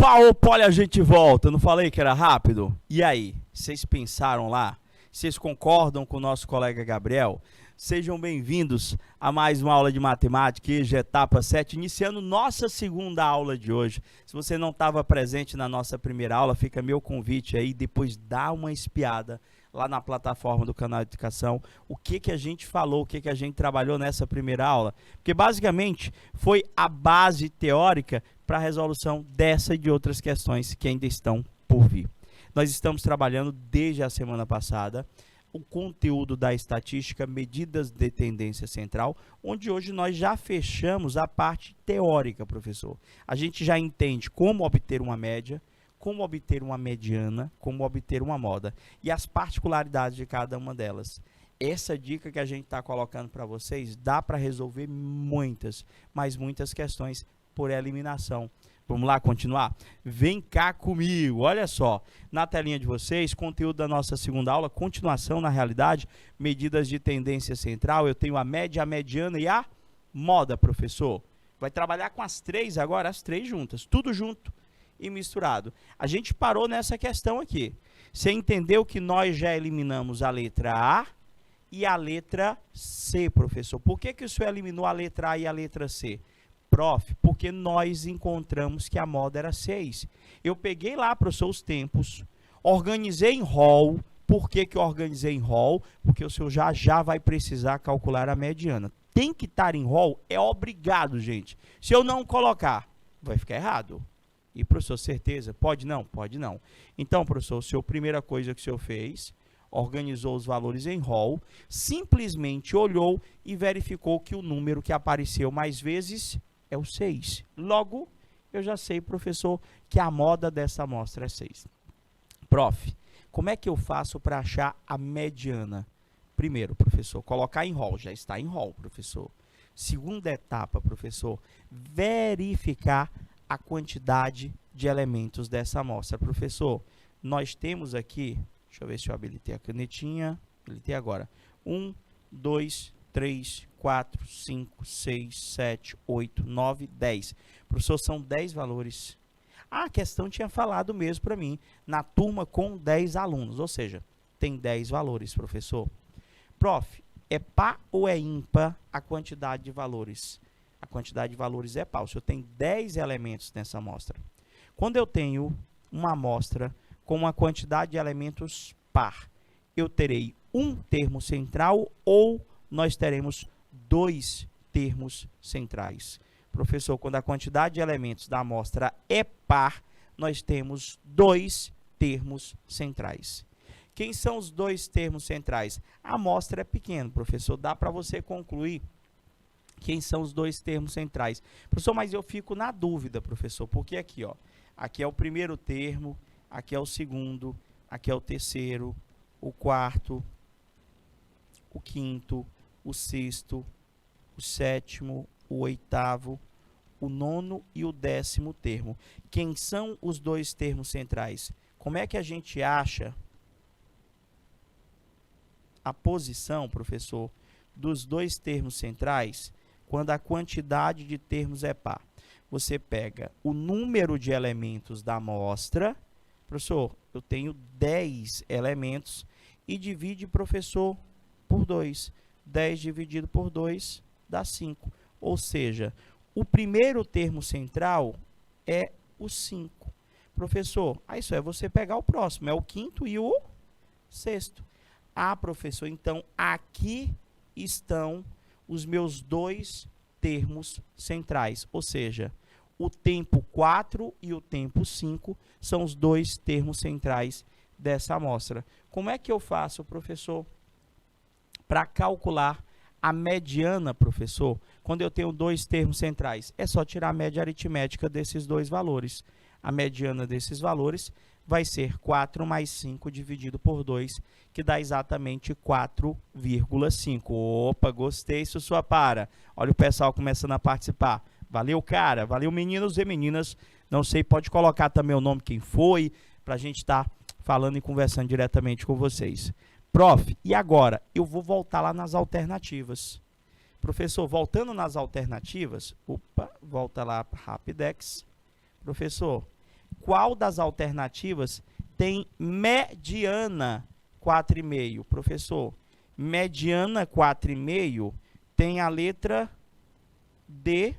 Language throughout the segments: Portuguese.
Opa, olha, a gente volta. Não falei que era rápido? E aí, vocês pensaram lá? Vocês concordam com o nosso colega Gabriel? Sejam bem-vindos a mais uma aula de matemática, EJA etapa 7, iniciando nossa segunda aula de hoje. Se você não estava presente na nossa primeira aula, fica meu convite aí, depois dá uma espiada lá na plataforma do canal de educação, o que a gente falou, o que a gente trabalhou nessa primeira aula. Porque basicamente foi a base teórica para a resolução dessa e de outras questões que ainda estão por vir. Nós estamos trabalhando desde a semana passada o conteúdo da estatística, medidas de tendência central, onde hoje nós já fechamos a parte teórica, professor. A gente já entende como obter uma média, como obter uma mediana, como obter uma moda e as particularidades de cada uma delas. Essa dica que a gente está colocando para vocês dá para resolver muitas, mas muitas questões por eliminação. Vamos lá continuar? Vem cá comigo, olha só, na telinha de vocês, conteúdo da nossa segunda aula, continuação na realidade, medidas de tendência central, eu tenho a média, a mediana e a moda, professor. Vai trabalhar com as três agora, as três juntas, tudo junto e misturado. A gente parou nessa questão aqui. Você entendeu que nós já eliminamos a letra A e a letra C, professor. Por que o senhor eliminou a letra A e a letra C? Prof, porque nós encontramos que a moda era 6. Eu peguei lá, professor, os tempos, organizei em rol. Por que eu organizei em rol? Porque o senhor já vai precisar calcular a mediana. Tem que estar em rol, é obrigado, gente. Se eu não colocar, vai ficar errado. E, professor, certeza? Pode não? Pode não. Então, professor, a primeira coisa que o senhor fez, organizou os valores em rol, simplesmente olhou e verificou que o número que apareceu mais vezes é o 6. Logo, eu já sei, professor, que a moda dessa amostra é 6. Prof, como é que eu faço para achar a mediana? Primeiro, professor, colocar em rol. Já está em rol, professor. Segunda etapa, professor, verificar a quantidade de elementos dessa amostra. Professor, nós temos aqui, deixa eu ver se eu habilitei a canetinha, habilitei agora, 1, 2, 3, 4, 5, 6, 7, 8, 9, 10. Professor, são 10 valores. A questão tinha falado mesmo para mim, na turma com 10 alunos, ou seja, tem 10 valores, professor. Prof, é par ou é ímpar a quantidade de valores? A quantidade de valores é par. O senhor tem 10 elementos nessa amostra. Quando eu tenho uma amostra com uma quantidade de elementos par, eu terei um termo central ou nós teremos dois termos centrais. Professor, quando a quantidade de elementos da amostra é par, nós temos dois termos centrais. Quem são os dois termos centrais? A amostra é pequena, professor, dá para você concluir quem são os dois termos centrais. Professor, mas eu fico na dúvida, professor, porque aqui, ó, aqui é o primeiro termo, aqui é o segundo, aqui é o terceiro, o quarto, o quinto, o sexto, o sétimo, o oitavo, o nono e o 10º termo. Quem são os dois termos centrais? Como é que a gente acha a posição, professor, dos dois termos centrais quando a quantidade de termos é par? Você pega o número de elementos da amostra, professor, eu tenho 10 elementos, e divide, professor, por 2. 10 dividido por 2 dá 5. Ou seja, o primeiro termo central é o 5. Professor, isso é você pegar o próximo, é o quinto e o sexto. Ah, professor, então aqui estão os meus dois termos centrais, ou seja, o tempo 4 e o tempo 5 são os dois termos centrais dessa amostra. Como é que eu faço, professor, para calcular a mediana, professor, quando eu tenho dois termos centrais? É só tirar a média aritmética desses dois valores. A mediana desses valores vai ser 4 mais 5 dividido por 2, que dá exatamente 4,5. Opa, gostei, Susua para. Olha o pessoal começando a participar. Valeu, cara. Valeu, meninos e meninas. Não sei, pode colocar também o nome, quem foi, para a gente estar falando e conversando diretamente com vocês. Prof, e agora? Eu vou voltar lá nas alternativas. Professor, voltando nas alternativas, opa, volta lá, Rapidex. Professor, qual das alternativas tem mediana 4,5? Professor, mediana 4,5 tem a letra D.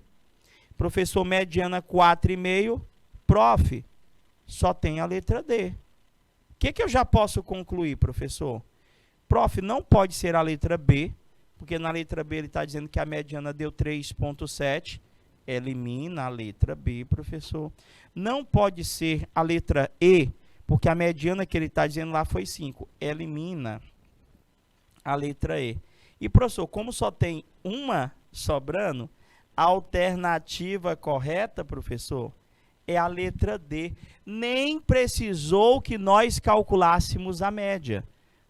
Professor, mediana 4,5, prof, só tem a letra D. O que eu já posso concluir, professor? Prof, não pode ser a letra B, porque na letra B ele está dizendo que a mediana deu 3,7. Elimina a letra B, professor. Não pode ser a letra E, porque a mediana que ele está dizendo lá foi 5. Elimina a letra E. E, professor, como só tem uma sobrando, a alternativa correta, professor, é a letra D. Nem precisou que nós calculássemos a média.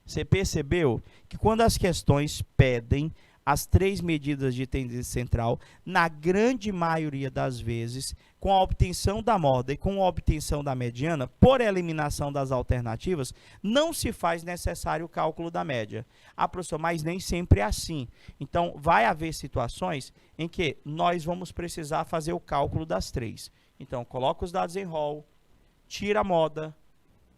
Você percebeu que quando as questões pedem as 3 medidas de tendência central, na grande maioria das vezes, com a obtenção da moda e com a obtenção da mediana, por eliminação das alternativas, não se faz necessário o cálculo da média. Ah, professor, mas nem sempre é assim. Então, vai haver situações em que nós vamos precisar fazer o cálculo das 3. Então, coloca os dados em rol, tira a moda,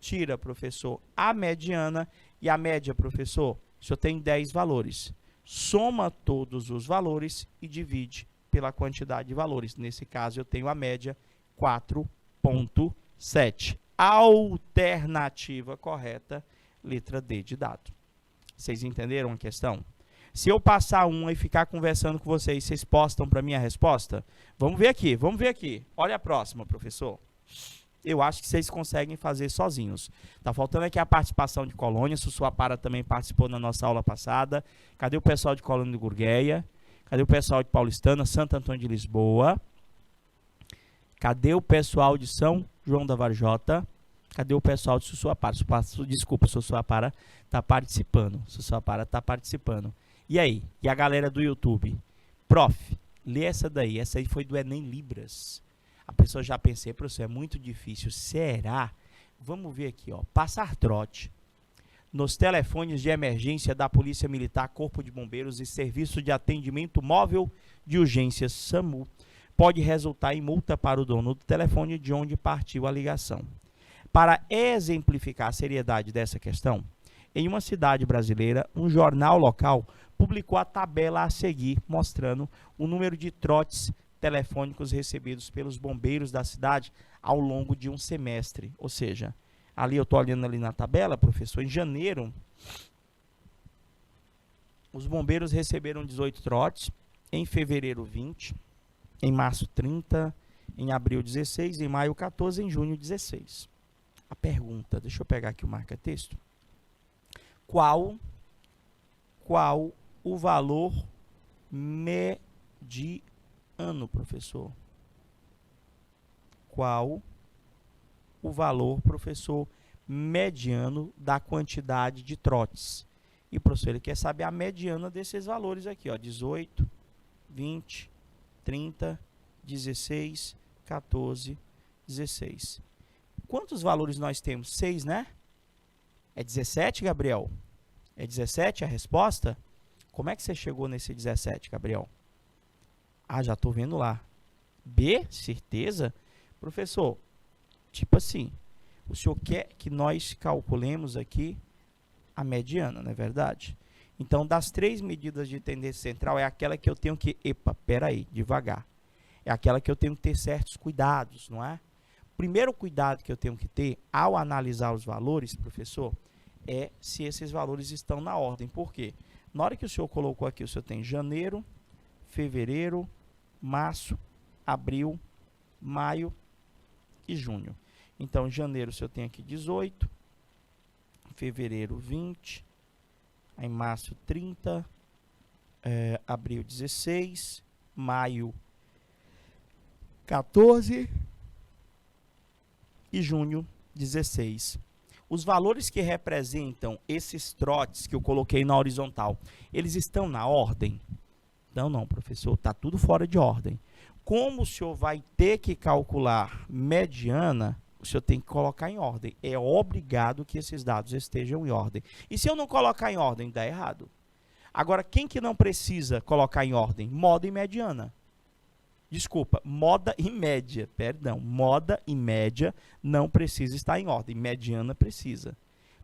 tira, professor, a mediana, e a média, professor, o senhor tem 10 valores. Soma todos os valores e divide pela quantidade de valores. Nesse caso, eu tenho a média 4,7. Alternativa correta, letra D de dado. Vocês entenderam a questão? Se eu passar uma e ficar conversando com vocês, vocês postam para mim a resposta? Vamos ver aqui, vamos ver aqui. Olha a próxima, professor. Eu acho que vocês conseguem fazer sozinhos. Tá faltando aqui a participação de Colônia. Sussuapara também participou na nossa aula passada. Cadê o pessoal de Colônia do Gurgueia? Cadê o pessoal de Paulistana, Santo Antônio de Lisboa? Cadê o pessoal de São João da Varjota? Cadê o pessoal de Sussuapara? Desculpa, Sussuapara está participando. Sussuapara está participando. E aí? E a galera do YouTube? Prof, lê essa daí. Essa aí foi do Enem Libras. A pessoa já pensei, professor, é muito difícil. Será? Vamos ver aqui, ó. Passar trote nos telefones de emergência da Polícia Militar, Corpo de Bombeiros e Serviço de Atendimento Móvel de Urgências SAMU pode resultar em multa para o dono do telefone de onde partiu a ligação. Para exemplificar a seriedade dessa questão, em uma cidade brasileira, um jornal local publicou a tabela a seguir, mostrando o número de trotes telefônicos recebidos pelos bombeiros da cidade ao longo de um semestre. Ou seja, ali eu estou olhando ali na tabela, professor, em janeiro, os bombeiros receberam 18 trotes, em fevereiro 20, em março 30, em abril 16, em maio 14, em junho 16. A pergunta, deixa eu pegar aqui o marca-texto. Qual o valor mediano, professor? Qual o valor, professor, mediano da quantidade de trotes? E, professor, ele quer saber a mediana desses valores aqui, ó, 18, 20, 30, 16, 14, 16. Quantos valores nós temos? 6, né? É 17, Gabriel? É 17 a resposta? Como é que você chegou nesse 17, Gabriel? Ah, já estou vendo lá. B, certeza? Professor, tipo assim, o senhor quer que nós calculemos aqui a mediana, não é verdade? Então, das 3 medidas de tendência central, é aquela que eu tenho que... Epa, peraí, devagar. É aquela que eu tenho que ter certos cuidados, não é? O primeiro cuidado que eu tenho que ter ao analisar os valores, professor, é se esses valores estão na ordem. Por quê? Na hora que o senhor colocou aqui, o senhor tem janeiro, fevereiro, março, abril, maio e junho. Então, janeiro o senhor tem aqui 18, fevereiro 20, aí março 30, abril 16, maio 14 e junho 16. Os valores que representam esses trotes que eu coloquei na horizontal, eles estão na ordem? Não, professor, está tudo fora de ordem. Como o senhor vai ter que calcular mediana, o senhor tem que colocar em ordem. É obrigado que esses dados estejam em ordem. E se eu não colocar em ordem, dá errado. Agora, quem que não precisa colocar em ordem? Moda e mediana. Desculpa, moda e média, perdão. Moda e média não precisa estar em ordem, mediana precisa.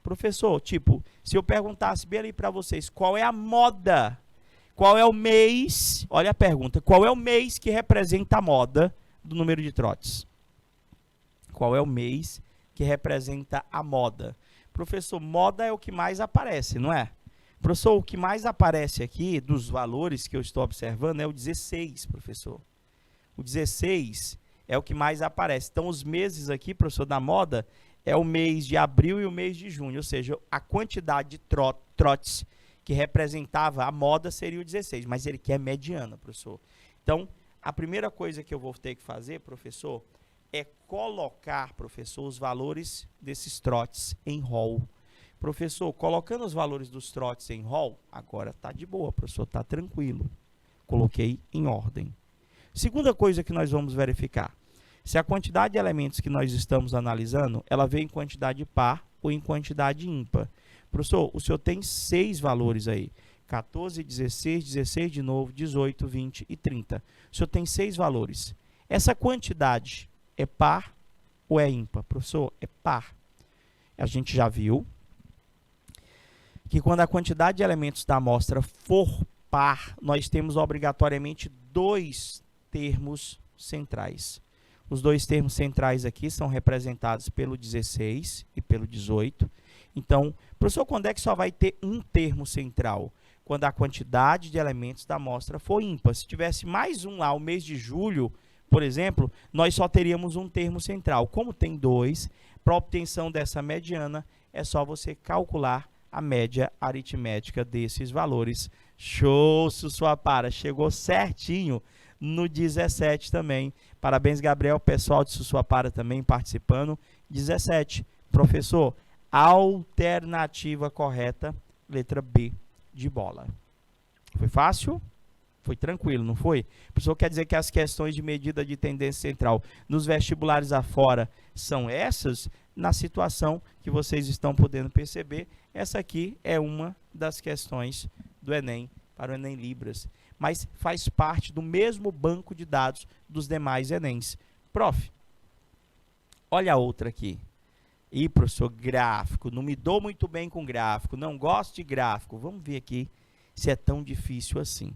Professor, tipo, se eu perguntasse bem ali para vocês, qual é a moda? Qual é o mês? Olha a pergunta, qual é o mês que representa a moda do número de trotes? Qual é o mês que representa a moda? Professor, moda é o que mais aparece, não é? Professor, o que mais aparece aqui dos valores que eu estou observando é o 16, professor. O 16 é o que mais aparece. Então, os meses aqui, professor, da moda, é o mês de abril e o mês de junho. Ou seja, a quantidade de trotes que representava a moda seria o 16, mas ele quer mediana, professor. Então, a primeira coisa que eu vou ter que fazer, professor, é colocar, professor, os valores desses trotes em rol. Professor, colocando os valores dos trotes em rol, agora está de boa, professor, está tranquilo. Coloquei em ordem. Segunda coisa que nós vamos verificar, se a quantidade de elementos que nós estamos analisando, ela veio em quantidade par ou em quantidade ímpar. Professor, o senhor tem 6 valores aí, 14, 16, 16 de novo, 18, 20 e 30. O senhor tem 6 valores. Essa quantidade é par ou é ímpar? Professor, é par. A gente já viu que quando a quantidade de elementos da amostra for par, nós temos obrigatoriamente 2 termos centrais. Os 2 termos centrais aqui são representados pelo 16 e pelo 18. Então, professor, quando é que só vai ter um termo central? Quando a quantidade de elementos da amostra for ímpar. Se tivesse mais um lá, o mês de julho, por exemplo, nós só teríamos um termo central. Como tem 2, para a obtenção dessa mediana, é só você calcular a média aritmética desses valores. Show, Sussuapara! Chegou certinho no 17 também. Parabéns, Gabriel, pessoal de Sussuapara também participando. 17. Professor, alternativa correta, letra B de bola. Foi fácil? Foi tranquilo, não foi? Professor, quer dizer que as questões de medida de tendência central nos vestibulares afora são essas? Na situação que vocês estão podendo perceber, essa aqui é uma das questões do Enem, para o Enem Libras, mas faz parte do mesmo banco de dados dos demais Enems. Prof, olha a outra aqui. Ih, professor, gráfico, não me dou muito bem com gráfico, não gosto de gráfico. Vamos ver aqui se é tão difícil assim.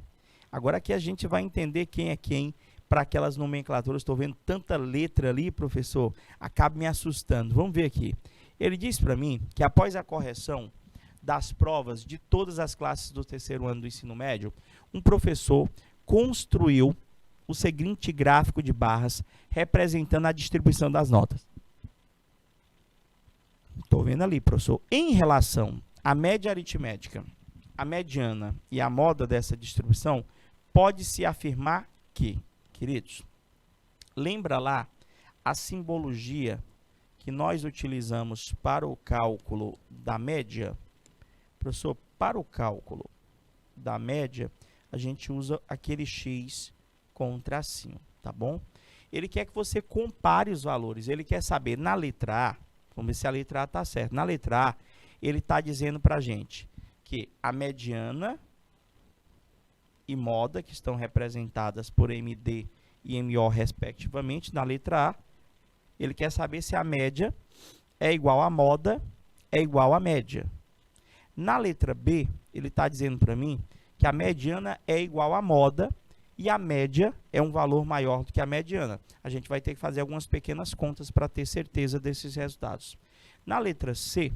Agora aqui a gente vai entender quem é quem para aquelas nomenclaturas. Estou vendo tanta letra ali, professor, acaba me assustando. Vamos ver aqui. Ele disse para mim que após a correção das provas de todas as classes do terceiro ano do ensino médio, um professor construiu o seguinte gráfico de barras representando a distribuição das notas. Estou vendo ali, professor. Em relação à média aritmética, a mediana e a moda dessa distribuição, pode-se afirmar que, queridos, lembra lá a simbologia que nós utilizamos para o cálculo da média? Professor, para o cálculo da média, a gente usa aquele X com um tracinho, tá bom? Ele quer que você compare os valores, ele quer saber na letra A, vamos ver se a letra A está certa. Na letra A, ele está dizendo para a gente que a mediana e moda, que estão representadas por MD e MO respectivamente, na letra A, ele quer saber se a média é igual à moda, é igual à média. Na letra B, ele está dizendo para mim que a mediana é igual à moda e a média é um valor maior do que a mediana. A gente vai ter que fazer algumas pequenas contas para ter certeza desses resultados. Na letra C,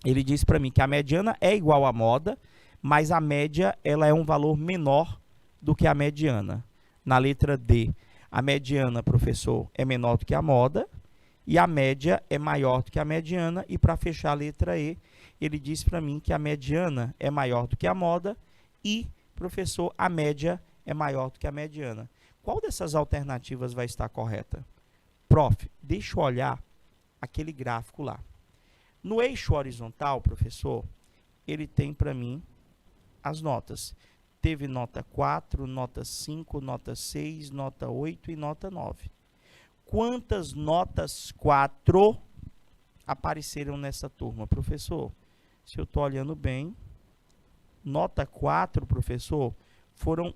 ele diz para mim que a mediana é igual à moda, mas a média ela é um valor menor do que a mediana. Na letra D, a mediana, professor, é menor do que a moda e a média é maior do que a mediana. E para fechar a letra E, ele diz para mim que a mediana é maior do que a moda e, professor, a média é maior do que a mediana. Qual dessas alternativas vai estar correta? Prof, deixa eu olhar aquele gráfico lá. No eixo horizontal, professor, ele tem para mim as notas. Teve nota 4, nota 5, nota 6, nota 8 e nota 9. Quantas notas 4 apareceram nessa turma, professor? Se eu estou olhando bem, nota 4, professor, foram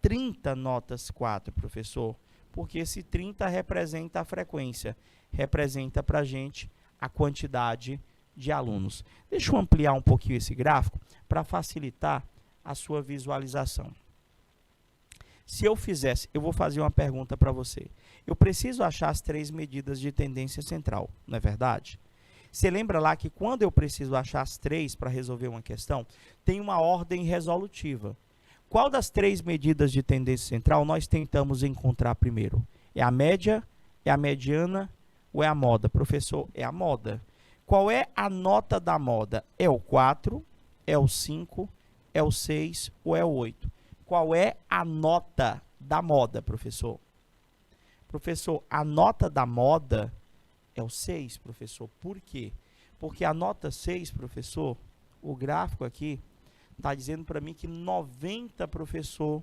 30 notas 4, professor? Porque esse 30 representa a frequência, representa para a gente a quantidade de alunos. Deixa eu ampliar um pouquinho esse gráfico para facilitar a sua visualização. Se eu fizesse, eu vou fazer uma pergunta para você. Eu preciso achar as 3 medidas de tendência central, não é verdade? Você lembra lá que quando eu preciso achar as 3 para resolver uma questão, tem uma ordem resolutiva. Qual das 3 medidas de tendência central nós tentamos encontrar primeiro? É a média, é a mediana ou é a moda? Professor, é a moda. Qual é a nota da moda? É o 4, é o 5, é o 6 ou é o 8? Qual é a nota da moda, professor? Professor, a nota da moda é o 6, professor. Por quê? Porque a nota 6, professor, o gráfico aqui está dizendo para mim que 90, professor,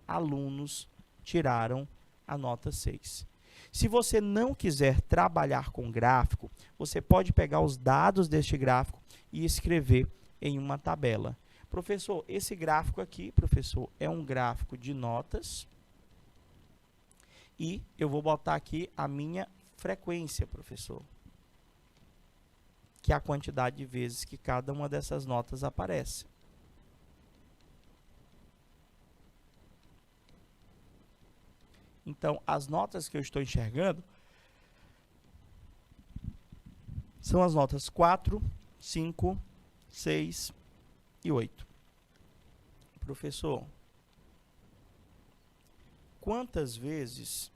alunos tiraram a nota 6. Se você não quiser trabalhar com gráfico, você pode pegar os dados deste gráfico e escrever em uma tabela. Professor, esse gráfico aqui, professor, é um gráfico de notas e eu vou botar aqui a minha frequência, professor, que é a quantidade de vezes que cada uma dessas notas aparece. Então, as notas que eu estou enxergando são as notas 4, 5, 6 e 8. Professor, quantas vezes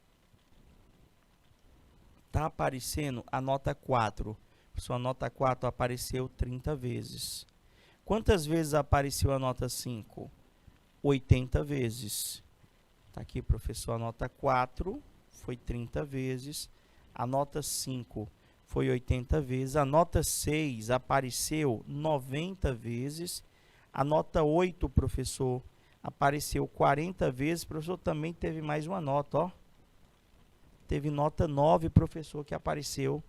está aparecendo a nota 4? Professor, a nota 4 apareceu 30 vezes. Quantas vezes apareceu a nota 5? 80 vezes. Está aqui, professor, a nota 4 foi 30 vezes, a nota 5 foi 80 vezes, a nota 6 apareceu 90 vezes, a nota 8, professor, apareceu 40 vezes, professor, também teve mais uma nota, ó. Teve nota 9, professor, que apareceu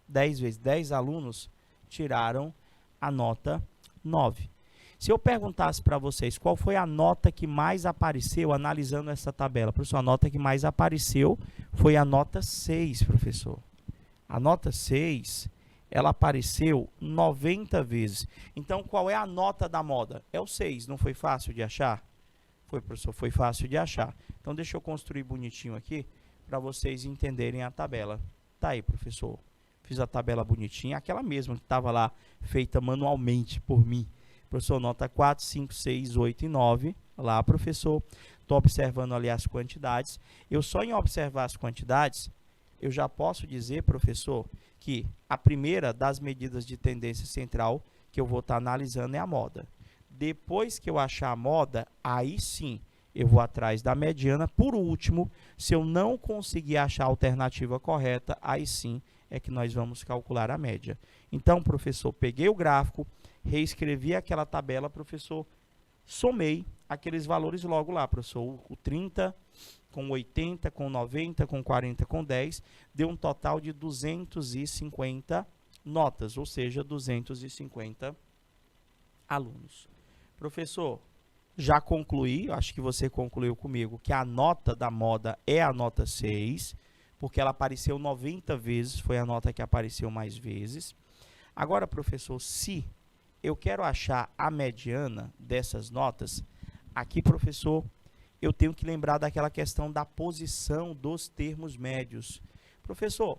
10 vezes. 10 alunos tiraram a nota 9. Se eu perguntasse para vocês qual foi a nota que mais apareceu analisando essa tabela, professor, a nota que mais apareceu foi a nota 6, professor. A nota 6, ela apareceu 90 vezes. Então, qual é a nota da moda? É o 6, não foi fácil de achar? Foi, professor, foi fácil de achar. Então, deixa eu construir bonitinho aqui para vocês entenderem a tabela. Tá aí, professor. Fiz a tabela bonitinha, aquela mesma que estava lá, feita manualmente por mim. Professor, nota 4, 5, 6, 8 e 9. Lá, professor, estou observando ali as quantidades. Eu só em observar as quantidades, eu já posso dizer, professor, que a primeira das medidas de tendência central que eu vou estar analisando é a moda. Depois que eu achar a moda, aí sim, eu vou atrás da mediana. Por último, se eu não conseguir achar a alternativa correta, aí sim é que nós vamos calcular a média. Então, professor, peguei o gráfico, reescrevi aquela tabela, professor, somei aqueles valores logo lá, professor, o 30 com 80, com 90, com 40, com 10, deu um total de 250 notas, ou seja, 250 alunos. Professor, já concluí, acho que você concluiu comigo, que a nota da moda é a nota 6, porque ela apareceu 90 vezes, foi a nota que apareceu mais vezes. Agora, professor, se eu quero achar a mediana dessas notas, aqui, professor, eu tenho que lembrar daquela questão da posição dos termos médios. Professor,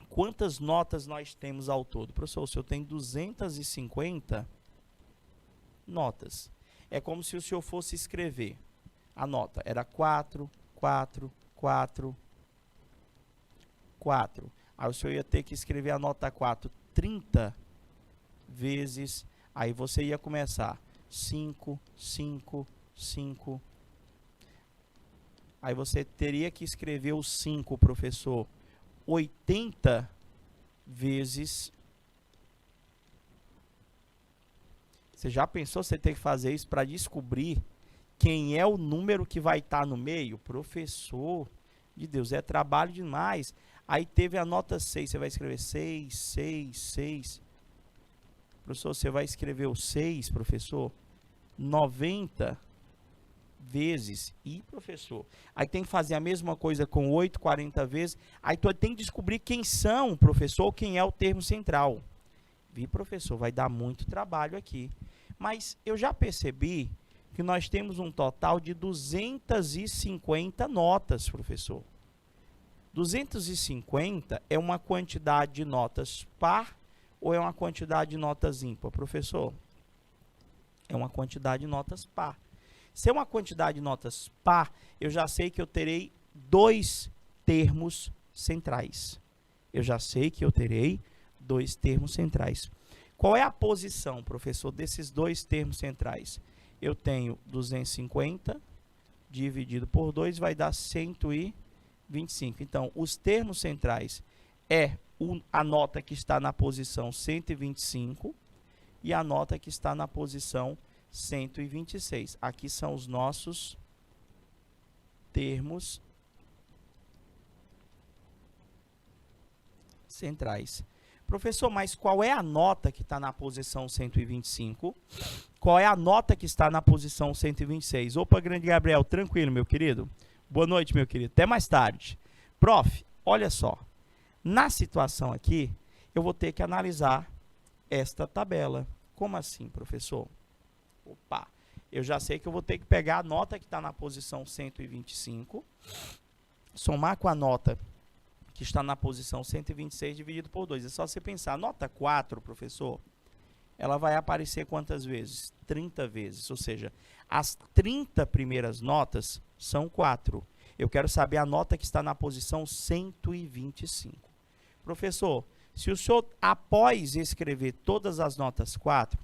quantas notas nós temos ao todo? Professor, o senhor tem 250 notas. É como se o senhor fosse escrever a nota. Era 4, 4, 4, 4. Aí o senhor ia ter que escrever a nota 4 30 vezes. Aí você ia começar 5, 5, 5. Aí você teria que escrever o 5, professor, 80 vezes. Você já pensou você ter que fazer isso para descobrir quem é o número que vai estar no meio? Professor de Deus, é trabalho demais. Aí teve a nota 6, você vai escrever 6, 6, 6. Professor, você vai escrever o 6, professor, 90 vezes. E, professor, aí tem que fazer a mesma coisa com 8, 40 vezes. Aí tu tem que descobrir quem são, professor, quem é o termo central. Vi, professor, vai dar muito trabalho aqui. Mas eu já percebi que nós temos um total de 250 notas, professor. 250 é uma quantidade de notas par ou é uma quantidade de notas ímpar, professor? É uma quantidade de notas par. Se é uma quantidade de notas par, eu já sei que eu terei 2 termos centrais. Eu já sei que eu terei 2 termos centrais. Qual é a posição, professor, desses 2 termos centrais? Eu tenho 250 dividido por 2 vai dar 125. Então, os termos centrais é a nota que está na posição 125 e a nota que está na posição 126. Aqui são os nossos termos centrais. Professor, mas qual é a nota que está na posição 125? Qual é a nota que está na posição 126? Opa, grande Gabriel, tranquilo, meu querido? Boa noite, meu querido. Até mais tarde. Prof, olha só. Na situação aqui, eu vou ter que analisar esta tabela. Como assim, professor? Opa, eu já sei que eu vou ter que pegar a nota que está na posição 125, somar com a nota que está na posição 126 dividido por 2. É só você pensar, a nota 4, professor, ela vai aparecer quantas vezes? 30 vezes, ou seja, as 30 primeiras notas são 4. Eu quero saber a nota que está na posição 125. Professor, se o senhor, após escrever todas as notas 4,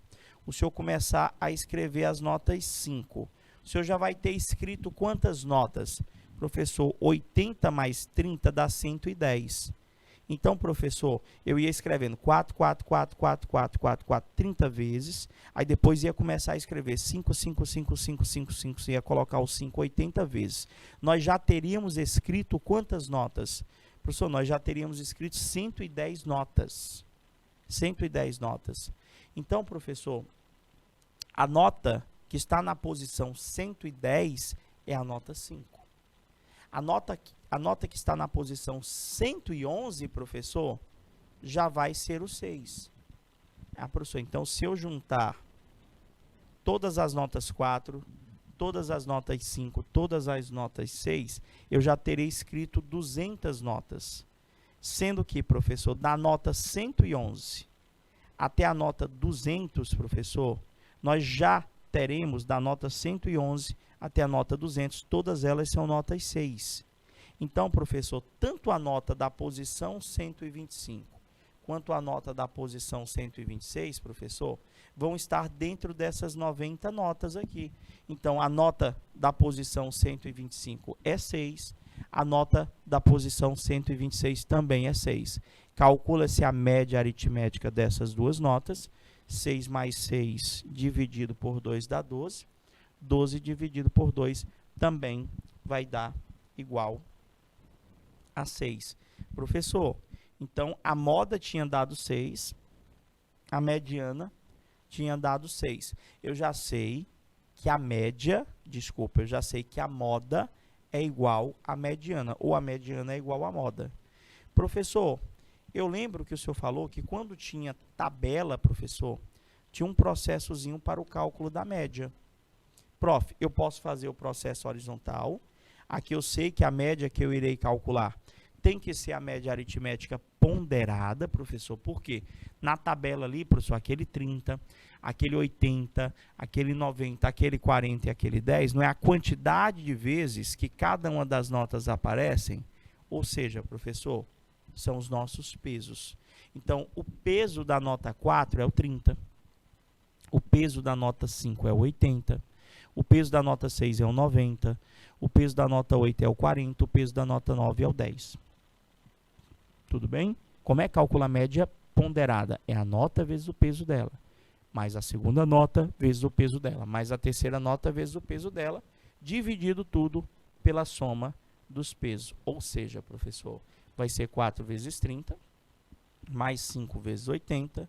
o senhor começar a escrever as notas 5, o senhor já vai ter escrito quantas notas? Professor, 80 mais 30 dá 110. Então, professor, eu ia escrevendo 4, 4, 4, 4, 4, 4, 4, 30 vezes, aí depois ia começar a escrever 5, 5, 5, 5, 5, 5, ia colocar o 5 80 vezes. Nós já teríamos escrito quantas notas? Professor, nós já teríamos escrito 110 notas. 110 notas. Então, professor, a nota que está na posição 110 é a nota 5. A nota que está na posição 111, professor, já vai ser o 6. Ah, professor, então se eu juntar todas as notas 4, todas as notas 5, todas as notas 6, eu já terei escrito 200 notas. Sendo que, professor, da nota 111 até a nota 200, professor, nós já teremos da nota 111 até a nota 200, todas elas são notas 6. Então, professor, tanto a nota da posição 125 quanto a nota da posição 126, professor, vão estar dentro dessas 90 notas aqui. Então, a nota da posição 125 é 6, a nota da posição 126 também é 6. Calcula-se a média aritmética dessas duas notas. 6 mais 6 dividido por 2 dá 12. 12 dividido por 2 também vai dar igual a 6. Professor, então a moda tinha dado 6, a mediana tinha dado 6. Eu já sei que a média, desculpa, eu já sei que a moda é igual à mediana, ou a mediana é igual à moda. Professor, eu lembro que o senhor falou que quando tinha tabela, professor, tinha um processozinho para o cálculo da média. Prof, eu posso fazer o processo horizontal. Aqui eu sei que a média que eu irei calcular tem que ser a média aritmética ponderada, professor. Por quê? Na tabela ali, professor, aquele 30, aquele 80, aquele 90, aquele 40 e aquele 10, não é a quantidade de vezes que cada uma das notas aparecem? Ou seja, professor, são os nossos pesos. Então, o peso da nota 4 é o 30. O peso da nota 5 é o 80. O peso da nota 6 é o 90. O peso da nota 8 é o 40. O peso da nota 9 é o 10. Tudo bem? Como é que calcula a média ponderada? É a nota vezes o peso dela. Mais a segunda nota vezes o peso dela. Mais a terceira nota vezes o peso dela. Dividido tudo pela soma dos pesos. Ou seja, professor, vai ser 4 vezes 30, mais 5 vezes 80,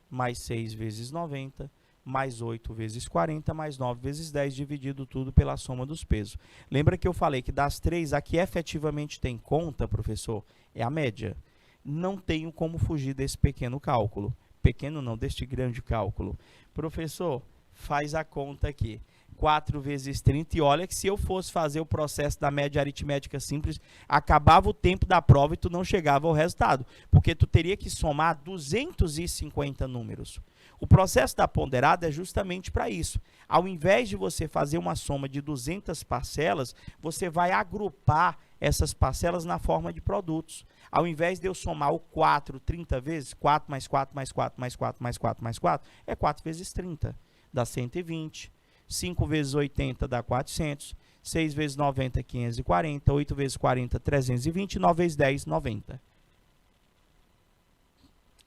mais 6 vezes 90, mais 8 vezes 40, mais 9 vezes 10, dividido tudo pela soma dos pesos. Lembra que eu falei que das três, a que efetivamente tem conta, professor, é a média. Não tenho como fugir desse pequeno cálculo. Pequeno não, deste grande cálculo. Professor, faz a conta aqui. 4 vezes 30, e olha que se eu fosse fazer o processo da média aritmética simples, acabava o tempo da prova e tu não chegava ao resultado, porque tu teria que somar 250 números. O processo da ponderada é justamente para isso. Ao invés de você fazer uma soma de 200 parcelas, você vai agrupar essas parcelas na forma de produtos. Ao invés de eu somar o 4 30 vezes, 4 mais 4 mais 4 mais 4 mais 4 mais 4, é 4 vezes 30, dá 120. 5 vezes 80 dá 400, 6 vezes 90 é 540, 8 vezes 40 320, 9 vezes 10, 90.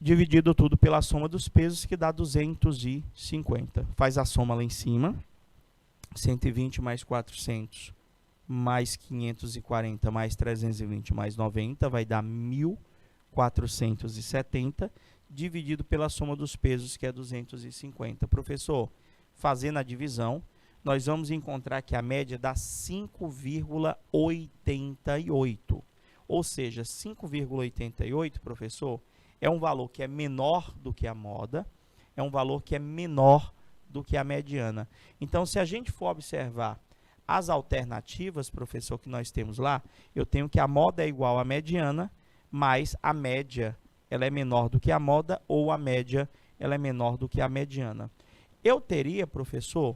Dividido tudo pela soma dos pesos, que dá 250. Faz a soma lá em cima, 120 mais 400 mais 540 mais 320 mais 90, vai dar 1.470, dividido pela soma dos pesos, que é 250. Professor, fazendo a divisão, nós vamos encontrar que a média dá 5,88. Ou seja, 5,88, professor, é um valor que é menor do que a moda, é um valor que é menor do que a mediana. Então, se a gente for observar as alternativas, professor, que nós temos lá, eu tenho que a moda é igual à mediana, mas a média ela é menor do que a moda, ou a média ela é menor do que a mediana. Eu teria, professor,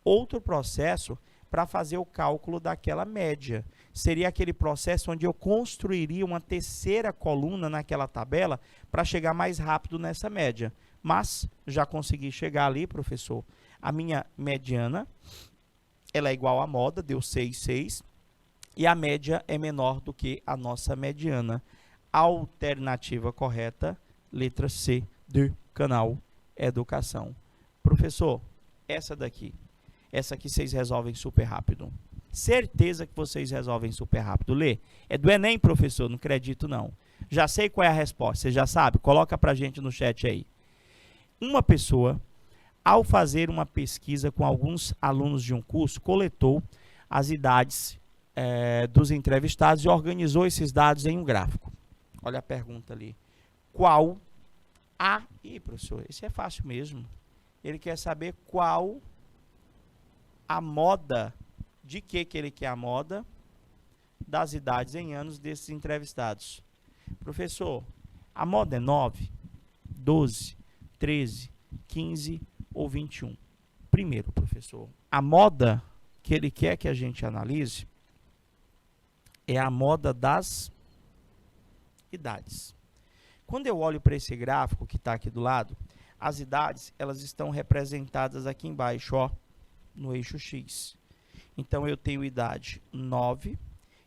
outro processo para fazer o cálculo daquela média. Seria aquele processo onde eu construiria uma terceira coluna naquela tabela para chegar mais rápido nessa média. Mas já consegui chegar ali, professor. A minha mediana, ela é igual à moda, deu 6,6. E a média é menor do que a nossa mediana. Alternativa correta, letra C do canal Educação. Professor, essa aqui vocês resolvem super rápido. Certeza que vocês resolvem super rápido. Lê. É do Enem, professor, não acredito não. Já sei qual é a resposta, você já sabe? Coloca pra gente no chat aí. Uma pessoa, ao fazer uma pesquisa com alguns alunos de um curso, coletou as idades dos entrevistados e organizou esses dados em um gráfico. Olha a pergunta ali. Qual a... Ih, professor, esse é fácil mesmo. Ele quer saber qual a moda, de que ele quer a moda, das idades em anos desses entrevistados. Professor, a moda é 9, 12, 13, 15 ou 21? Primeiro, professor, a moda que ele quer que a gente analise é a moda das idades. Quando eu olho para esse gráfico que está aqui do lado, as idades, elas estão representadas aqui embaixo, ó, no eixo X. Então, eu tenho idade 9,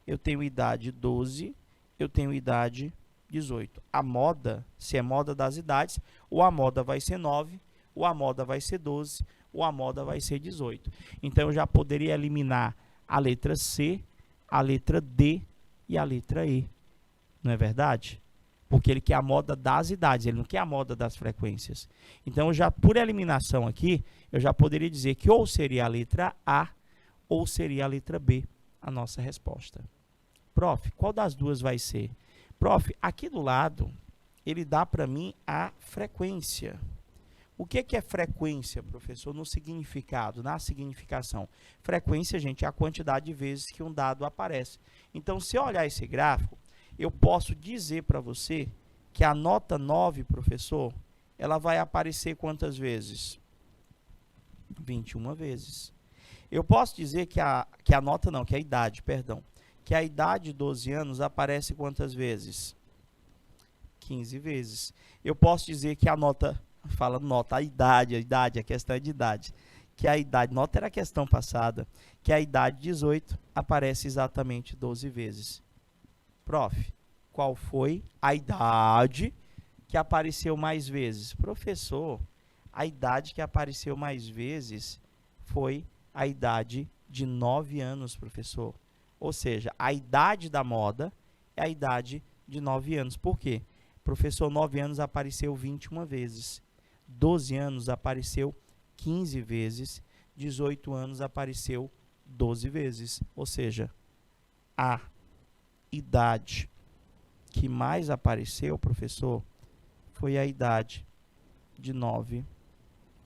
eu tenho idade 12, eu tenho idade 18. A moda, se é moda das idades, ou a moda vai ser 9, ou a moda vai ser 12, ou a moda vai ser 18. Então, eu já poderia eliminar a letra C, a letra D e a letra E. Não é verdade? Porque ele quer a moda das idades, ele não quer a moda das frequências. Então, já por eliminação aqui, eu já poderia dizer que ou seria a letra A ou seria a letra B a nossa resposta. Prof, qual das duas vai ser? Prof, aqui do lado, ele dá para mim a frequência. O que é frequência, professor, no significado, na significação? Frequência, gente, é a quantidade de vezes que um dado aparece. Então, se eu olhar esse gráfico, eu posso dizer para você que a nota 9, professor, ela vai aparecer quantas vezes? 21 vezes. Eu posso dizer que a nota não, que a idade, perdão, que a idade de 12 anos aparece quantas vezes? 15 vezes. Eu posso dizer que a nota, fala nota, a idade, a questão é de idade, que a idade, nota era a questão passada, que a idade 18 aparece exatamente 12 vezes. Prof, qual foi a idade que apareceu mais vezes? Professor, a idade que apareceu mais vezes foi a idade de 9 anos, professor. Ou seja, a idade da moda é a idade de 9 anos. Por quê? Professor, 9 anos apareceu 21 vezes. 12 anos apareceu 15 vezes, 18 anos apareceu 12 vezes. Ou seja, a idade que mais apareceu, professor, foi a idade de 9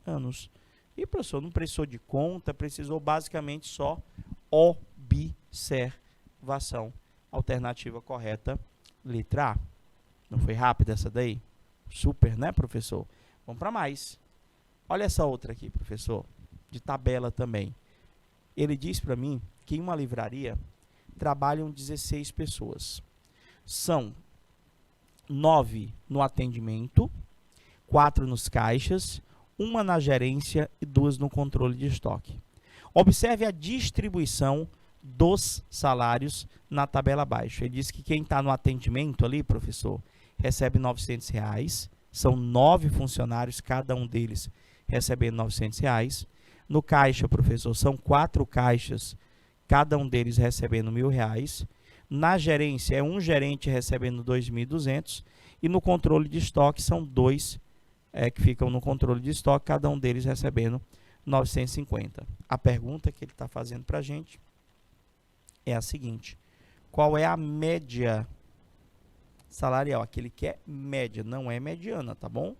anos. E, professor, não precisou de conta, precisou basicamente só observação. Alternativa correta, letra A. Não foi rápida essa daí? Super, né, professor? Vamos para mais. Olha essa outra aqui, professor, de tabela também. Ele diz para mim que em uma livraria trabalham 16 pessoas. São 9 no atendimento, 4 nos caixas, 1 na gerência e 2 no controle de estoque. Observe a distribuição dos salários na tabela abaixo. Ele diz que quem está no atendimento ali, professor, recebe R$900. São 9 funcionários, cada um deles recebendo R$900. No caixa, professor, são 4 caixas, cada um deles recebendo R$1.000. Na gerência, é um gerente recebendo R$2.200. E no controle de estoque, são 2 que ficam no controle de estoque, cada um deles recebendo R$950. A pergunta que ele está fazendo para a gente é a seguinte: qual é a média salarial? Aquele que é média, não é mediana, tá bom?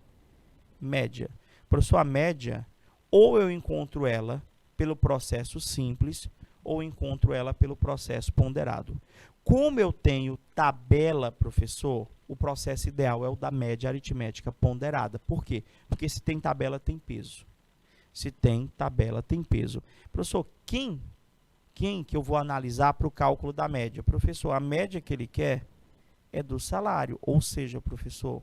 Média. Professor, a média, ou eu encontro ela pelo processo simples, ou encontro ela pelo processo ponderado. Como eu tenho tabela, professor, o processo ideal é o da média aritmética ponderada. Por quê? Porque se tem tabela, tem peso. Se tem tabela, tem peso. Professor, quem que eu vou analisar para o cálculo da média? Professor, a média que ele quer é do salário. Ou seja, professor,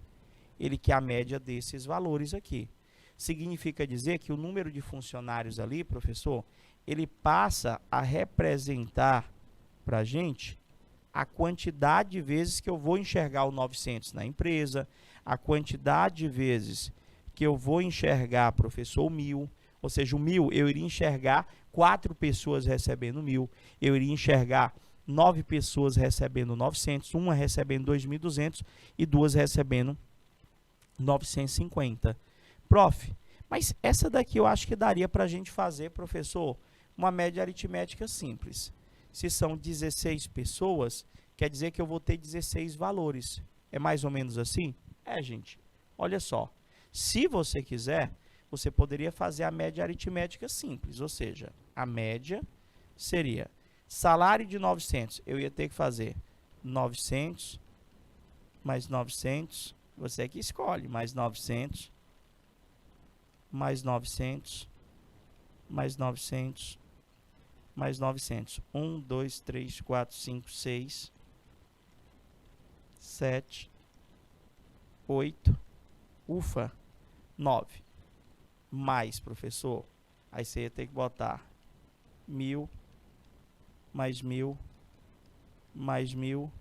ele quer a média desses valores aqui. Significa dizer que o número de funcionários ali, professor, ele passa a representar para a gente a quantidade de vezes que eu vou enxergar o 900 na empresa, a quantidade de vezes que eu vou enxergar, professor, o 1.000, ou seja, o 1.000 eu iria enxergar 4 pessoas recebendo 1.000, eu iria enxergar 9 pessoas recebendo 900, uma recebendo 2.200 e 2 recebendo 950. Prof, mas essa daqui eu acho que daria para a gente fazer, professor, uma média aritmética simples. Se são 16 pessoas, quer dizer que eu vou ter 16 valores. É mais ou menos assim? É, gente. Olha só. Se você quiser, você poderia fazer a média aritmética simples. Ou seja, a média seria salário de 900. Eu ia ter que fazer 900 mais 900. Você que escolhe. Mais 900. Mais 900. Mais 900. Mais 900. 1, 2, 3, 4, 5, 6, 7, 8, ufa, 9. Mais, professor, aí você ia ter que botar 1.000, mais 1.000, mais 1.000,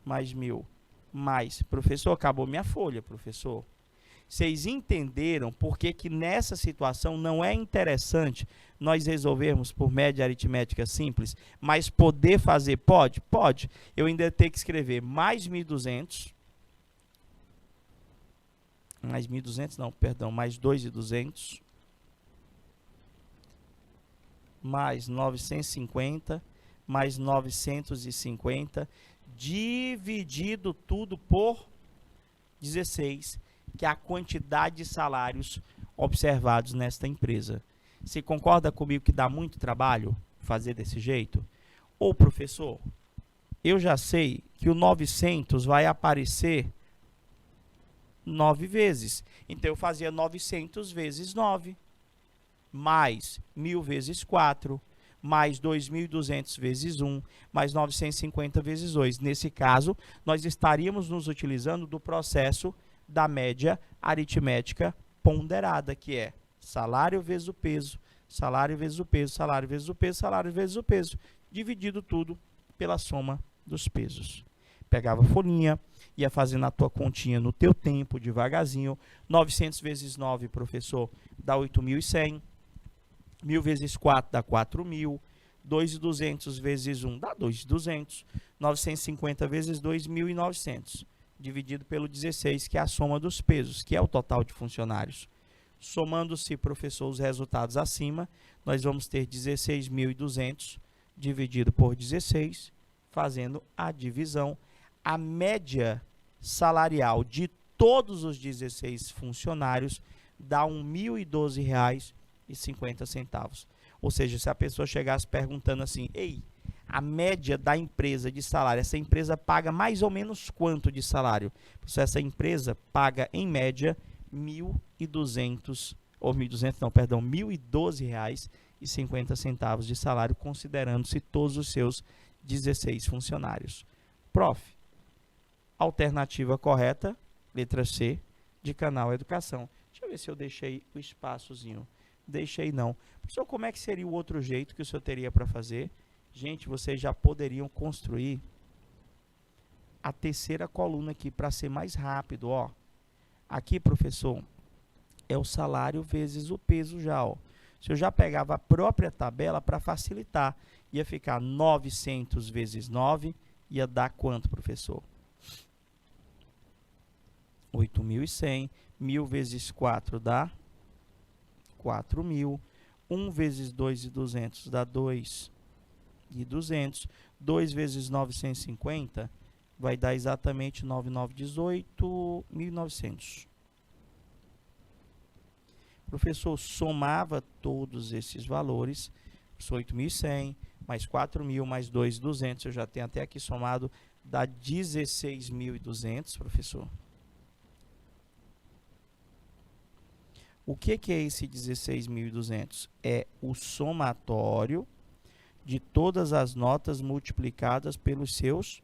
mais 1.000, mais. Professor, acabou minha folha, professor. Vocês entenderam por que nessa situação não é interessante nós resolvermos por média aritmética simples, mas poder fazer, pode? Pode. Eu ainda tenho que escrever mais 1.200, mais 1.200 não, perdão, mais 2.200, mais 950, mais 950, dividido tudo por 16, que é a quantidade de salários observados nesta empresa. Você concorda comigo que dá muito trabalho fazer desse jeito? Ou, professor, eu já sei que o 900 vai aparecer 9 vezes. Então, eu fazia 900 vezes 9, mais 1.000 vezes 4, mais 2.200 vezes 1, mais 950 vezes 2. Nesse caso, nós estaríamos nos utilizando do processo da média aritmética ponderada, que é salário vezes o peso, salário vezes o peso, salário vezes o peso, salário vezes o peso, dividido tudo pela soma dos pesos. Pegava a folhinha, ia fazendo a tua continha no teu tempo, devagarzinho. 900 vezes 9, professor, dá 8.100. 1.000 vezes 4 dá 4.000. 2.200 vezes 1 dá 2.200. 950 vezes 2, 1.900. Dividido pelo 16, que é a soma dos pesos, que é o total de funcionários. Somando-se, professor, os resultados acima, nós vamos ter 16.200 dividido por 16, fazendo a divisão. A média salarial de todos os 16 funcionários dá R$ 1.012,50. Ou seja, se a pessoa chegasse perguntando assim, ei, a média da empresa de salário, essa empresa paga mais ou menos quanto de salário? Essa empresa paga, em média, R$ 1.012,50 de salário, considerando-se todos os seus 16 funcionários. Prof, alternativa correta, letra C, de Canal Educação. Deixa eu ver se eu deixei o espaçozinho. Deixei não. Professor, como é que seria o outro jeito que o senhor teria para fazer? Gente, vocês já poderiam construir a terceira coluna aqui para ser mais rápido, ó. Aqui, professor, é o salário vezes o peso já, ó. Se eu já pegava a própria tabela para facilitar, ia ficar 900 vezes 9, ia dar quanto, professor? 8.100. 1.000 vezes 4 dá 4.000. 1 vezes 2.200 dá 2.200. 2 vezes 950 vai dar exatamente 9.918, 1.900. Professor, somava todos esses valores, 8.100, mais 4.000, mais 2.200, eu já tenho até aqui somado, dá 16.200, professor. O que é esse 16.200? É o somatório de todas as notas multiplicadas pelos seus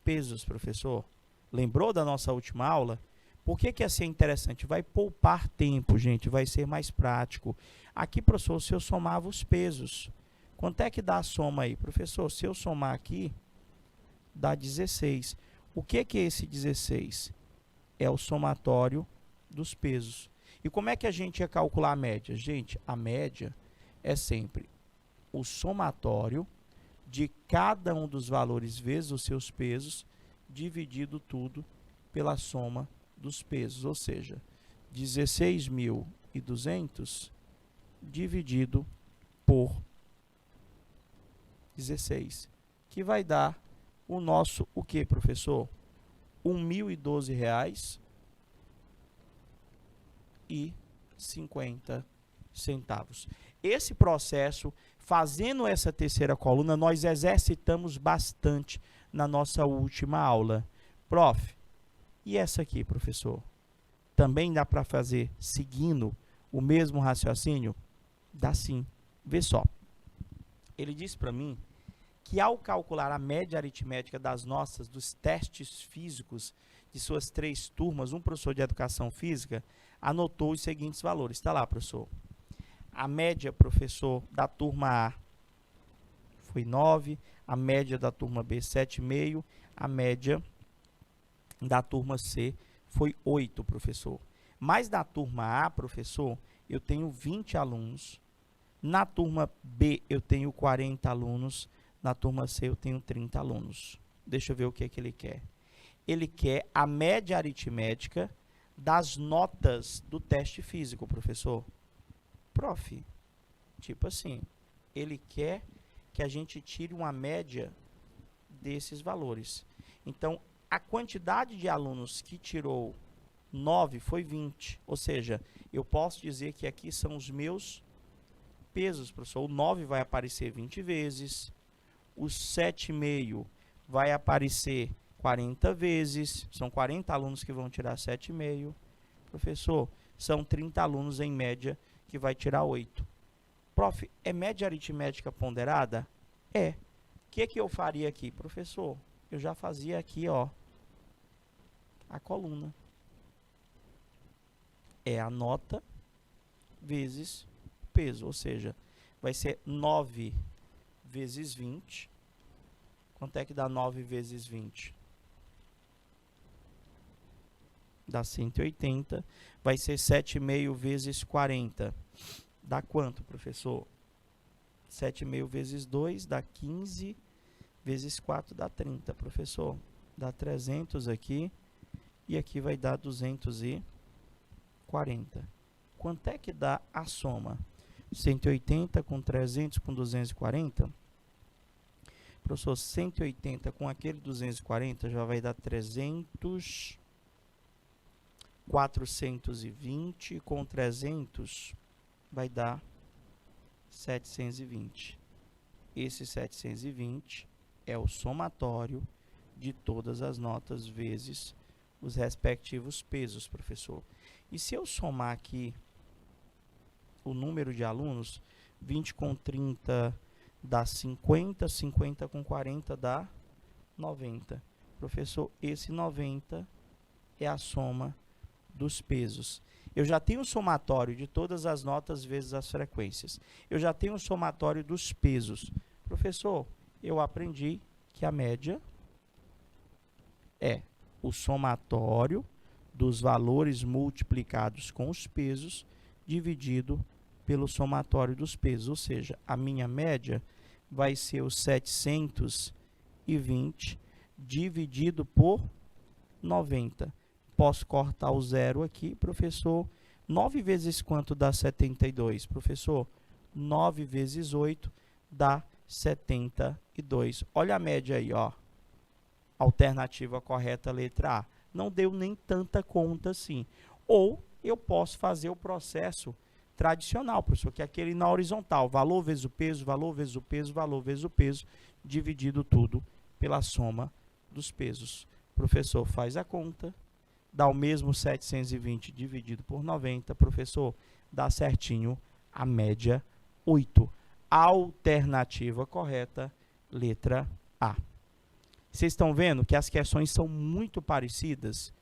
pesos, professor. Lembrou da nossa última aula? Por que ia ser interessante? Vai poupar tempo, gente, vai ser mais prático. Aqui, professor, se eu somava os pesos, quanto é que dá a soma aí? Professor, se eu somar aqui, dá 16. O que é esse 16? É o somatório dos pesos. E como é que a gente ia calcular a média? Gente, a média é sempre o somatório de cada um dos valores vezes os seus pesos, dividido tudo pela soma dos pesos, ou seja, 16.200 dividido por 16, que vai dar o nosso, o que, professor? R$ 1.012,50. Esse processo, fazendo essa terceira coluna, nós exercitamos bastante na nossa última aula. Prof, e essa aqui, professor? Também dá para fazer seguindo o mesmo raciocínio? Dá sim. Vê só. Ele disse para mim que ao calcular a média aritmética dos testes físicos de suas 3 turmas, um professor de educação física anotou os seguintes valores. Está lá, professor. A média, professor, da turma A foi 9, a média da turma B 7,5, a média da turma C foi 8, professor. Mas da turma A, professor, eu tenho 20 alunos. Na turma B, eu tenho 40 alunos. Na turma C, eu tenho 30 alunos. Deixa eu ver o que é que ele quer. Ele quer a média aritmética das notas do teste físico, professor. Prof, tipo assim, ele quer que a gente tire uma média desses valores. Então, a quantidade de alunos que tirou 9 foi 20. Ou seja, eu posso dizer que aqui são os meus pesos, professor. O 9 vai aparecer 20 vezes. O 7,5 vai aparecer 40 vezes. São 40 alunos que vão tirar 7,5. Professor, são 30 alunos em média que vai tirar 8. Prof, é média aritmética ponderada? É. O que eu faria aqui? Professor, eu já fazia aqui, ó, a coluna. É a nota vezes peso, ou seja, vai ser 9 vezes 20. Quanto é que dá 9 vezes 20? Dá 180. Vai ser 7,5 vezes 40. Dá quanto, professor? 7,5 vezes 2 dá 15. Vezes 4 dá 30, professor. Dá 300 aqui. E aqui vai dar 240. quanto é que dá a soma? 180 com 300 com 240? Professor, 180 com aquele 240 já vai dar 300, 420 com 300 vai dar 720. Esse 720 é o somatório de todas as notas vezes os respectivos pesos, professor. E se eu somar aqui o número de alunos, 20 com 30 dá 50, 50 com 40 dá 90. Professor, esse 90 é a soma dos pesos. Eu já tenho o somatório de todas as notas vezes as frequências. Eu já tenho o somatório dos pesos. Professor, eu aprendi que a média é o somatório dos valores multiplicados com os pesos dividido pelo somatório dos pesos. Ou seja, a minha média vai ser o 720 dividido por 90. Posso cortar o zero aqui, professor. 9 vezes quanto dá 72? Professor, 9 vezes 8 dá 72. Olha a média aí, ó. Alternativa correta, letra A. Não deu nem tanta conta assim. Ou eu posso fazer o processo tradicional, professor, que é aquele na horizontal. Valor vezes o peso, valor vezes o peso, valor vezes o peso, dividido tudo pela soma dos pesos. Professor, faz a conta. Dá o mesmo 720 dividido por 90. Professor, dá certinho a média 8. Alternativa correta, letra A. Vocês estão vendo que as questões são muito parecidas?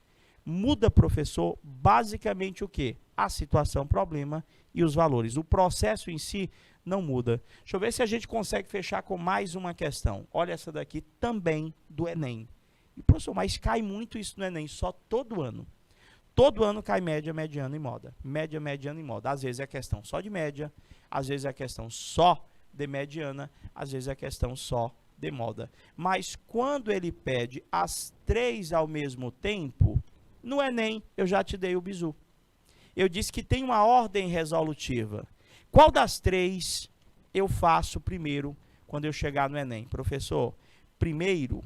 Muda, professor, basicamente o quê? A situação, problema e os valores. O processo em si não muda. Deixa eu ver se a gente consegue fechar com mais uma questão. Olha essa daqui também do Enem. E, professor, mas cai muito isso no Enem, só todo ano. Todo ano cai média, mediana e moda. Média, mediana e moda. Às vezes é questão só de média, às vezes é questão só de mediana, às vezes é questão só de moda. Mas quando ele pede as três ao mesmo tempo, no Enem eu já te dei o bizu. Eu disse que tem uma ordem resolutiva. Qual das três eu faço primeiro quando eu chegar no Enem? Professor, primeiro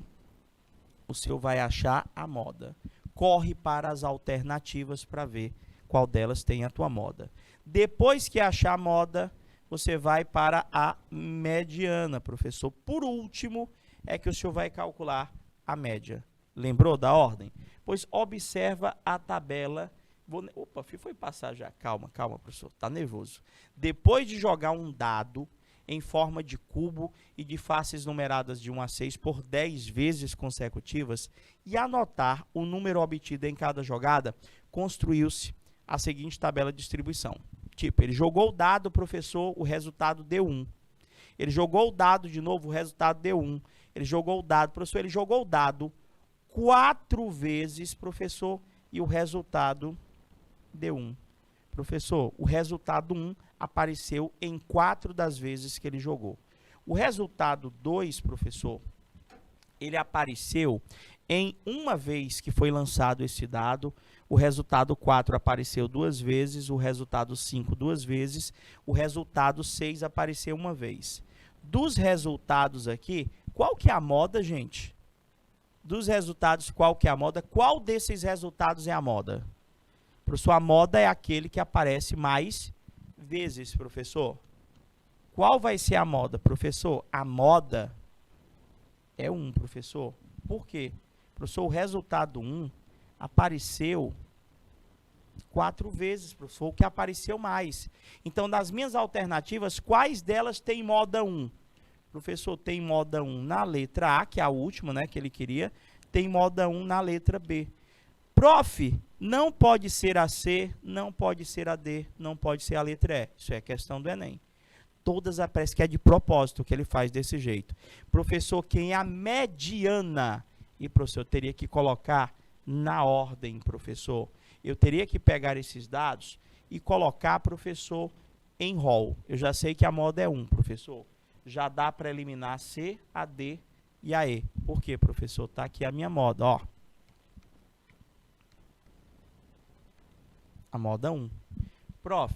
o senhor vai achar a moda. Corre para as alternativas para ver qual delas tem a tua moda. Depois que achar a moda, você vai para a mediana, professor. Por último, é que o senhor vai calcular a média. Lembrou da ordem? Pois observa a tabela. Opa, foi passar já. Calma, calma, professor. Está nervoso. Depois de jogar um dado em forma de cubo e de faces numeradas de 1 a 6 por 10 vezes consecutivas e anotar o número obtido em cada jogada, construiu-se a seguinte tabela de distribuição. Tipo, ele jogou o dado, professor, o resultado deu 1. Ele jogou o dado de novo, o resultado deu 1. Ele jogou o dado, professor, ele jogou o dado 4 vezes, professor, e o resultado deu 1. Professor, o resultado 1 apareceu em 4 das vezes que ele jogou. O resultado 2, professor, ele apareceu em uma vez que foi lançado esse dado. O resultado 4 apareceu 2 vezes, o resultado 5 2 vezes, o resultado 6 apareceu uma vez. Dos resultados aqui, qual que é a moda, gente? Dos resultados, qual que é a moda? Qual desses resultados é a moda? Professor, a moda é aquele que aparece mais vezes, professor. Qual vai ser a moda, professor? A moda é 1, professor. Por quê? Professor, o resultado 1 apareceu 4 vezes, professor, o que apareceu mais. Então, das minhas alternativas, quais delas tem moda 1? Professor, tem moda 1 na letra A, que é a última, né, que ele queria. Tem moda 1 na letra B. Prof, não pode ser a C, não pode ser a D, não pode ser a letra E. Isso é questão do Enem. Todas aparecem que é de propósito que ele faz desse jeito. Professor, quem é a mediana? E, professor, eu teria que colocar na ordem, professor. Eu teria que pegar esses dados e colocar, professor, em rol. Eu já sei que a moda é 1, professor. Já dá para eliminar a C, a D e a E. Por quê, professor? Está aqui a minha moda, ó. A moda 1. Prof,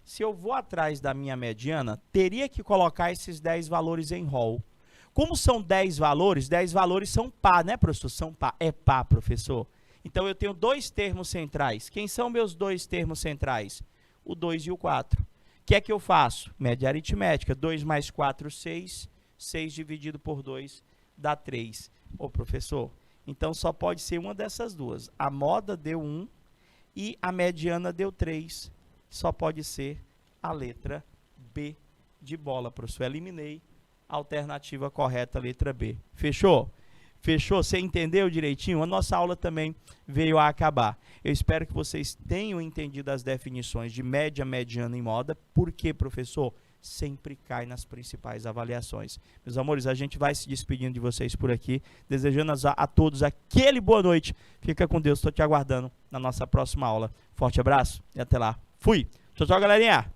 se eu vou atrás da minha mediana, teria que colocar esses 10 valores em rol. Como são 10 valores são pá, né, professor? São pá. É pá, professor. Então, eu tenho dois termos centrais. Quem são meus dois termos centrais? O 2 e o 4. O que é que eu faço? Média aritmética. 2 mais 4, 6. 6 dividido por 2 dá 3. Ô, professor, então só pode ser uma dessas duas. A moda deu 1 e a mediana deu 3. Só pode ser a letra B de bola, professor. Eliminei a alternativa correta, letra B. Fechou? Fechou? Você entendeu direitinho? A nossa aula também veio a acabar. Eu espero que vocês tenham entendido as definições de média, mediana e moda. Por quê, professor? Sempre cai nas principais avaliações. Meus amores, a gente vai se despedindo de vocês por aqui, desejando a todos aquele boa noite. Fica com Deus, estou te aguardando na nossa próxima aula. Forte abraço e até lá. Fui! Tchau, tchau, galerinha!